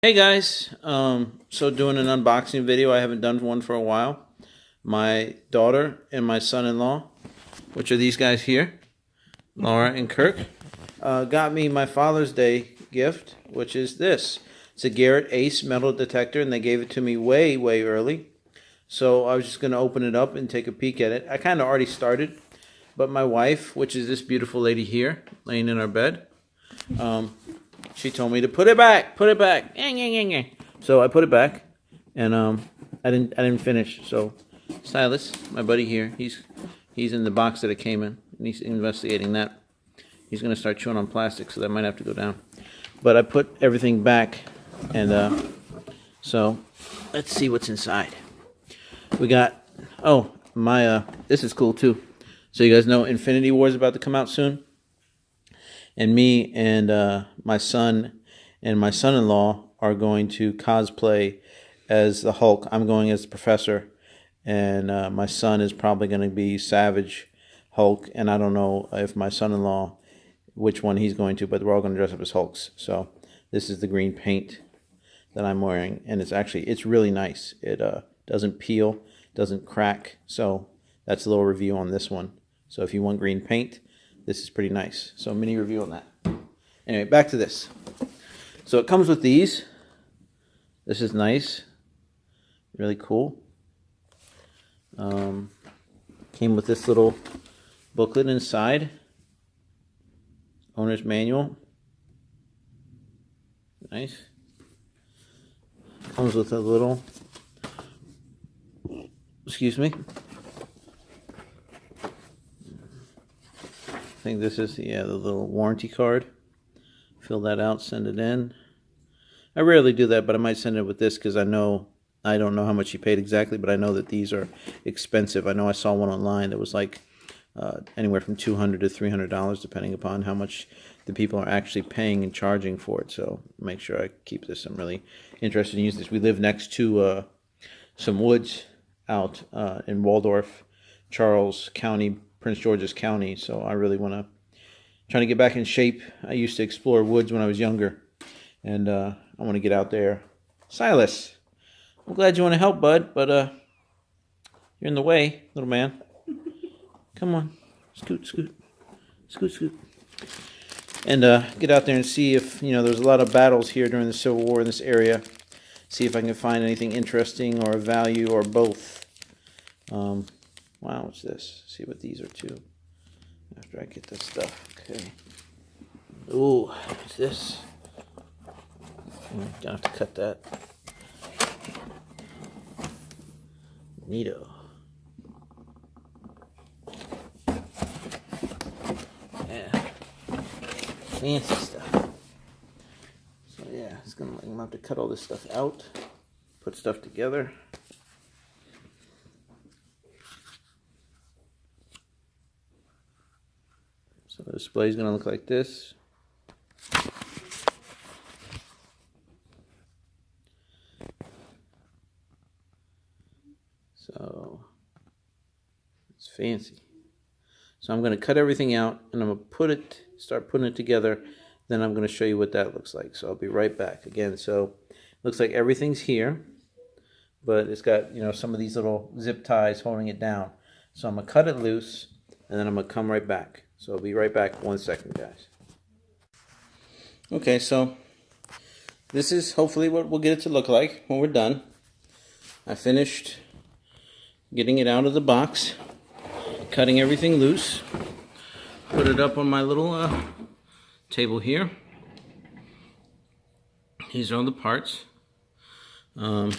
Hey guys, so doing an unboxing video. I haven't done one for a while. My daughter and my son-in-law, which are these guys here, Laura and Kirk, got me my Father's Day gift, which is this. It's a Garrett Ace metal detector, and they gave it to me way, way early. So I was just going to open it up and take a peek at it. I kind of already started, but my wife, which is this beautiful lady here, laying in our bed, she told me to put it back. So I put it back, and I didn't finish. So Silas, my buddy here, he's in the box that it came in, and he's investigating that. He's gonna start chewing on plastic, so that might have to go down. But I put everything back, and so let's see what's inside. We got this is cool too. So you guys know Infinity War is about to come out soon. And me and my son and my son-in-law are going to cosplay as the Hulk. I'm going as the Professor, and my son is probably going to be Savage Hulk. And I don't know if my son-in-law, which one he's going to, but we're all going to dress up as Hulks. So this is the green paint that I'm wearing, and it's really nice. It doesn't peel, doesn't crack. So that's a little review on this one. So if you want green paint, this is pretty nice. So mini review on that. Anyway, back to this. So it comes with these. This is nice. Really cool. Came with this little booklet inside. Owner's manual. Nice. Comes with a little, excuse me. I think this is the little warranty card. Fill that out, send it in. I rarely do that, but I might send it with this because I don't know how much he paid exactly, but I know that these are expensive. I know I saw one online that was like anywhere from $200 to $300, depending upon how much the people are actually paying and charging for it. So make sure I keep this. I'm really interested in using this. We live next to some woods out in Waldorf, Charles County, Prince George's County, so I really want to try to get back in shape. I used to explore woods when I was younger, and I want to get out there. Silas, I'm glad you want to help, bud, but you're in the way, little man. Come on, scoot, and get out there and see if there's a lot of battles here during the Civil War in this area. See if I can find anything interesting or of value or both. Wow, what's this? See what these are too. After I get this stuff. Okay. Ooh, what's this? Gonna have to cut that. Neato. Yeah. Fancy stuff. So yeah, I'm gonna have to cut all this stuff out. Put stuff together. So the display is going to look like this. So it's fancy. So I'm going to cut everything out, and I'm going to start putting it together. Then I'm going to show you what that looks like. So I'll be right back again. So it looks like everything's here, but it's got some of these little zip ties holding it down. So I'm going to cut it loose, and then I'm going to come right back. So I'll be right back 1 second, guys. Okay, so this is hopefully what we'll get it to look like when we're done. I finished getting it out of the box, cutting everything loose, put it up on my little table here. These are all the parts. Again,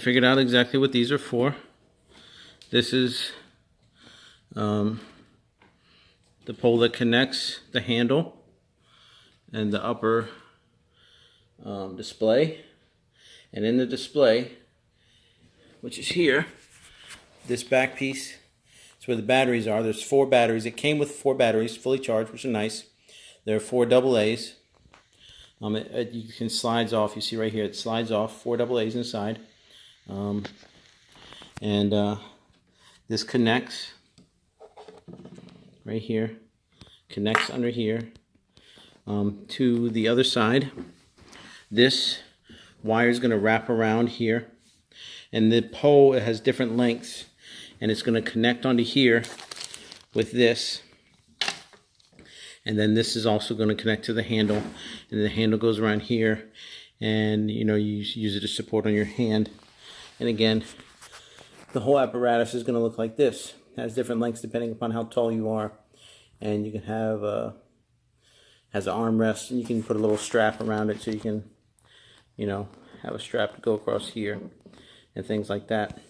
figured out exactly what these are for. This is the pole that connects the handle and the upper display. And in the display, which is here, this back piece is where the batteries are. There's 4 batteries. It came with 4 batteries, fully charged, which are nice. There are 4 AA's. You can slides off. You see right here, it slides off. 4 AA's inside. This connects right here, connects under here to the other side. This wire is going to wrap around here, and the pole, it has different lengths, and it's going to connect onto here with this, and then this is also going to connect to the handle, and the handle goes around here, and you use it as support on your hand. And again, the whole apparatus is going to look like this. It has different lengths depending upon how tall you are, and you can have has an armrest, and you can put a little strap around it so you can have a strap to go across here and things like that.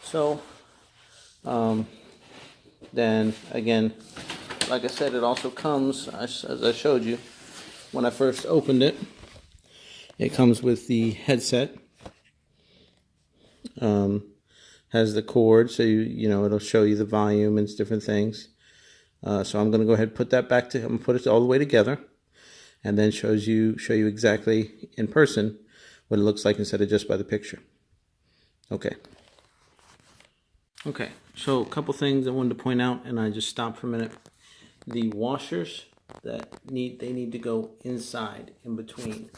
So then again, like I said, it also comes, as I showed you when I first opened it, it comes with the headset. Has the cord, so it'll show you the volume and different things. So I'm going to go ahead and put that back I'm going to put it all the way together, and then show you exactly in person what it looks like instead of just by the picture. Okay, so a couple things I wanted to point out, and I just stopped for a minute. The washers they need to go inside, in between.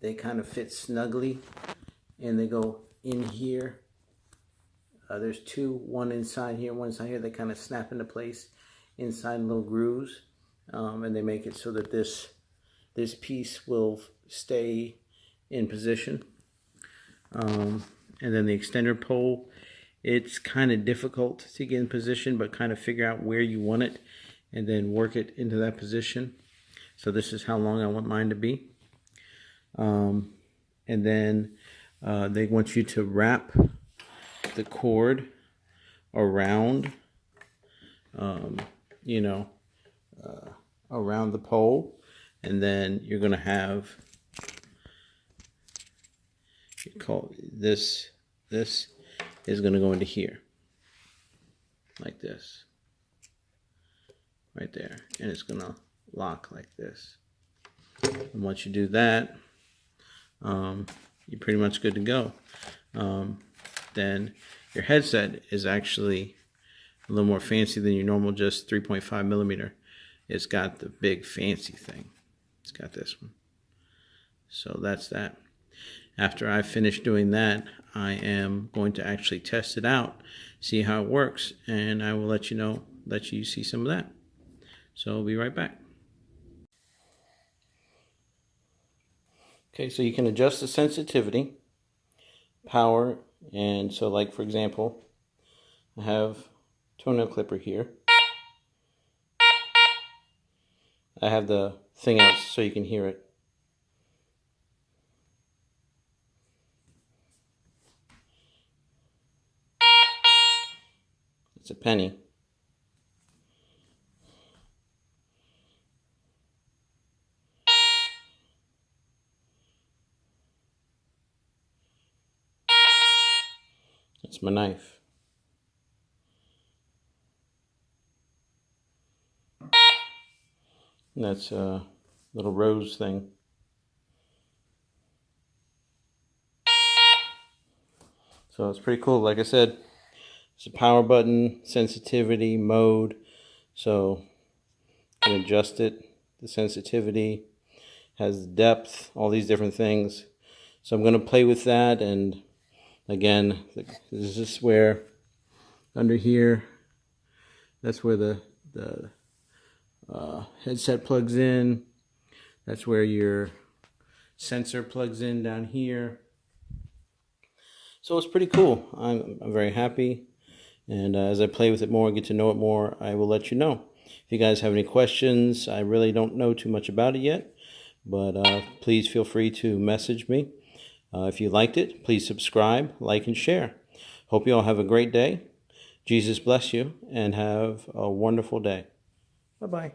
They kind of fit snugly, and they go in here. There's two, one inside here, one inside here. They kind of snap into place inside little grooves, and they make it so that this piece will stay in position. And then the extender pole, it's kind of difficult to get in position, but kind of figure out where you want it and then work it into that position. So this is how long I want mine to be. And then they want you to wrap the cord around, around the pole, and then you're going to have, this is going to go into here, like this, right there, and it's going to lock like this. And once you do that, you're pretty much good to go. Then your headset is actually a little more fancy than your normal just 3.5 millimeter. It's got the big fancy thing. It's got this one. So that's that. After I finish doing that, I am going to actually test it out, see how it works, and I will let you see some of that. So I'll be right back. Okay, so you can adjust the sensitivity, power, and so like for example, I have toenail clipper here. I have the thing out so you can hear it. It's a penny. It's my knife. And that's a little rose thing. So it's pretty cool. Like I said, it's a power button, sensitivity, mode. So you can adjust it, the sensitivity, has the depth, all these different things. So I'm going to play with that, and again, this is where under here, that's where the headset plugs in. That's where your sensor plugs in down here. So it's pretty cool. I'm very happy, and as I play with it more and get to know it more, I will let you know. If you guys have any questions, I really don't know too much about it yet, but please feel free to message me. If you liked it, please subscribe, like, and share. Hope you all have a great day. Jesus bless you, and have a wonderful day. Bye-bye.